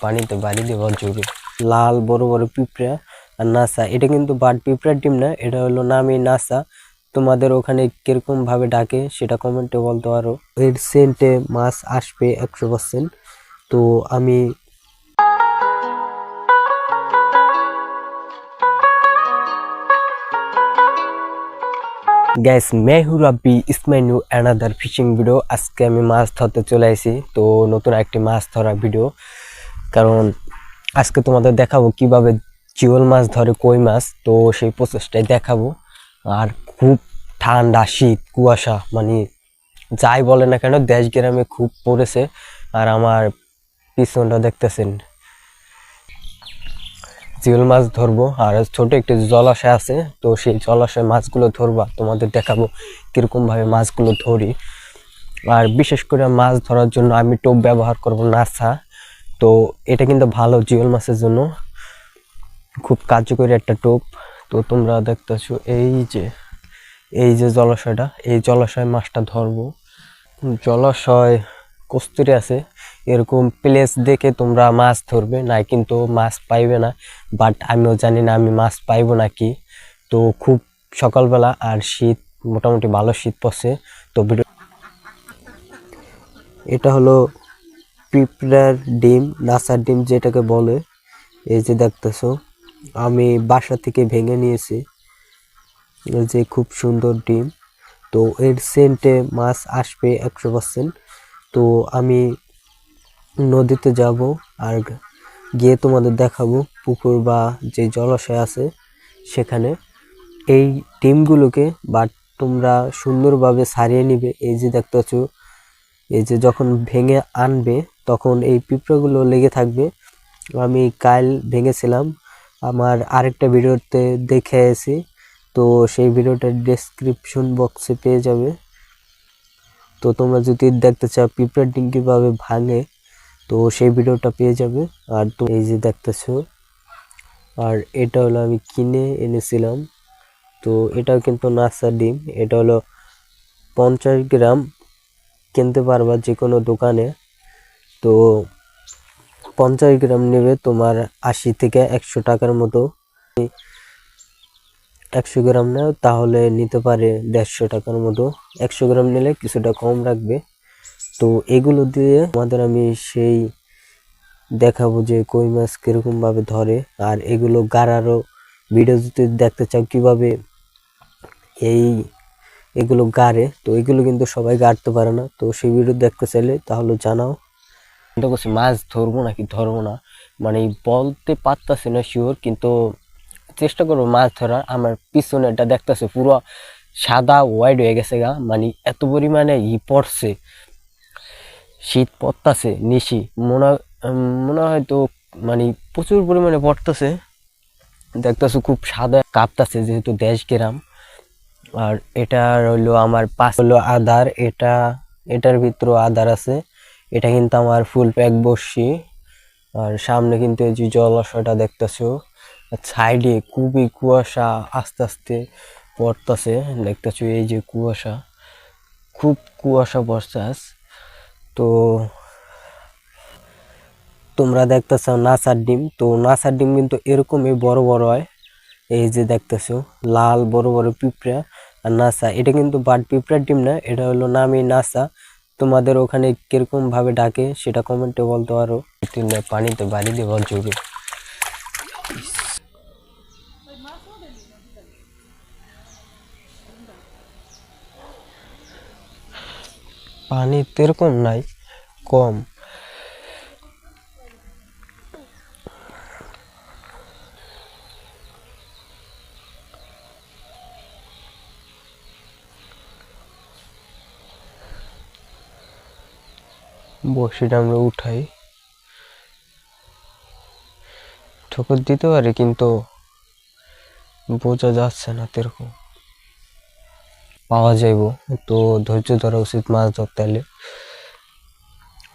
পানিতে বাড়ি দেওয়ার যোগে লাল বড় বড় পিঁপড়া আর নাসা। এটা কিন্তু বাট পিঁপড়ার ডিম না, এটা হলো নামি নাসা। তোমাদের ওখানে কিরকম ভাবে ডাকে সেটা কমেন্টে বলতে পারো। এর সেন্টে মাছ আসবে 100%। তো আমি গাইস মেহু রাব্বি ইসমাইনু অ্যানাদার ফিশিং ভিডিও। আজকে আমি মাছ ধরতে চলে আসি, তো নতুন একটি মাছ ধরা ভিডিও। কারণ আজকে তোমাদের দেখাবো কিভাবে জিওল মাছ ধরে কই মাছ, তো সেই প্রসেসটাই দেখাবো। আর খুব ঠান্ডা শীত কুয়াশা, মানে যাই বলে না কেন দেশ গ্রামে খুব পড়েছে। আর আমার পিছনটা দেখতেছেন, জিওল মাছ ধরবো। আর ছোট একটি জলাশয় আছে, তো সেই জলাশয় মাছগুলো ধরবা, তোমাদের দেখাবো কিরকম ভাবে মাছগুলো ধরি। আর বিশেষ করে মাছ ধরার জন্য আমি টোপ ব্যবহার করব নাসা। তো এটা কিন্তু ভালো জিওল মাছের জন্য, খুব কার্যকরী একটা টোপ। তো তোমরা দেখতেছো এই যে জলাশয়টা, এই জলাশয় মাছটা ধরবো। জলাশয় কস্তুরি আছে, এরকম প্লেস দেখে তোমরা মাছ ধরবে, না কিন্তু মাছ পাইবে না। বাট আমিও জানি না আমি মাছ পাইবো নাকি। তো খুব সকালবেলা আর শীত, মোটামুটি ভালো শীত পড়ছে। তো এটা হলো পিঁপড়ার ডিম, নাসার ডিম যেটাকে বলে। এই যে দেখতেছো আমি বাসা থেকে ভেঙে নিয়েছি, এই যে খুব সুন্দর ডিম। তো এর সেন্টে মাছ আসবে 100%। তো আমি নদীতে যাব আর গিয়ে তোমাদের দেখাবো পুকুর বা যে জলাশয় আছে সেখানে এই ডিমগুলোকে। বাট তোমরা সুন্দরভাবে সারিয়ে নিবে। এই যে দেখতেছো, এই যে যখন ভেঙে আনবে তখন এই পিঁপড়াগুলো লেগে থাকবে। আমি কাল ভেঙেছিলাম, আমার আরেকটা ভিডিওতে দেখে এসেছি। তো সেই ভিডিওটা ডেসক্রিপশন বক্সে পেয়ে যাবে। তো তোমরা যদি দেখতে চাও পিঁপড়ার ডিম কীভাবে ভাঙে, তো সেই ভিডিওটা পেয়ে যাবে। আর তো এই যে দেখতেছো, আর এটা হলো আমি কিনে এনেছিলাম। তো এটাও কিন্তু নাসা ডিম, এটা হলো 50 গ্রাম কিনতে পারবা যে কোনো দোকানে। তো 50 গ্রাম নেবে তোমার 80 থেকে 100 টাকার মতো। 100 গ্রাম নাও তাহলে নিতে পারে 150 টাকার মতো। 100 গ্রাম নিলে কিছুটা কম রাখবে। তো এগুলো দিয়ে আমাদের আমি সেই দেখাবো যে কই মাছ কিরকম ভাবে ধরে। আর এগুলো গাড়ারও ভিডিও যদি দেখতে চাও কিভাবে এগুলো গাড়ে, তো এগুলো কিন্তু সবাই গাড়তে পারে না। তো সেই ভিডিও দেখতে চাইলে তাহলে জানাও। মাছ ধরবো নাকি ধরবো না মানে বলতে পারতাছি না শিওর, কিন্তু চেষ্টা করবো মাছ ধরার। আমার পিছনে এটা দেখতেছে পুরো সাদা হোয়াইট হয়ে গেছে গা, মানে এত পরিমাণে পড়ছে, শীত পড়তাছে নিশি মনে হয় তো, মানে প্রচুর পরিমাণে পড়তেছে। দেখতেছো খুব সাদা কাঁপতাছে, যেহেতু দেশ গ্রাম। আর এটা হইলো আমার পাশ হলো আদার, এটার ভিতরে আদার আছে। এটা কিন্তু আমার ফুল প্যাক বসছি। আর সামনে কিন্তু এই যে জলাশয়টা দেখতেছো, সাইডে খুবই কুয়াশা আস্তে আস্তে পড়তেছে। দেখতেছো এই যে কুয়াশা, খুব কুয়াশা পড়ছে। তো তোমরা দেখতেছো নাসার ডিম, তো নাসার ডিম কিন্তু এরকমই বড় বড় হয়। এই যে দেখতেছো লাল বড় বড় পিঁপড়া আর নাসা। এটা কিন্তু বাট পিঁপড়ার ডিম না, এটা হলো নামি নাসা। তোমাদের ওখানে কিরকম ভাবে ডাকে সেটা কমেন্টে বলতে পারো। পানিতে বাড়ি দেওয়ার যোগে পানি এরকম নাই, কম। বড়শিটা আমরা উঠাই, ঠোকর দিতে পারে কিন্তু বোঝা যাচ্ছে না এরকম পাওয়া যাইব। তো ধৈর্য ধরা উচিত মাছ ধরতে হলে।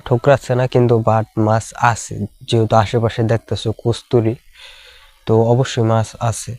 ঠোকরাচ্ছে না কিন্তু বাট মাছ আছে, যেহেতু আশেপাশে দেখতেছো কস্তুরি, তো অবশ্যই মাছ আছে।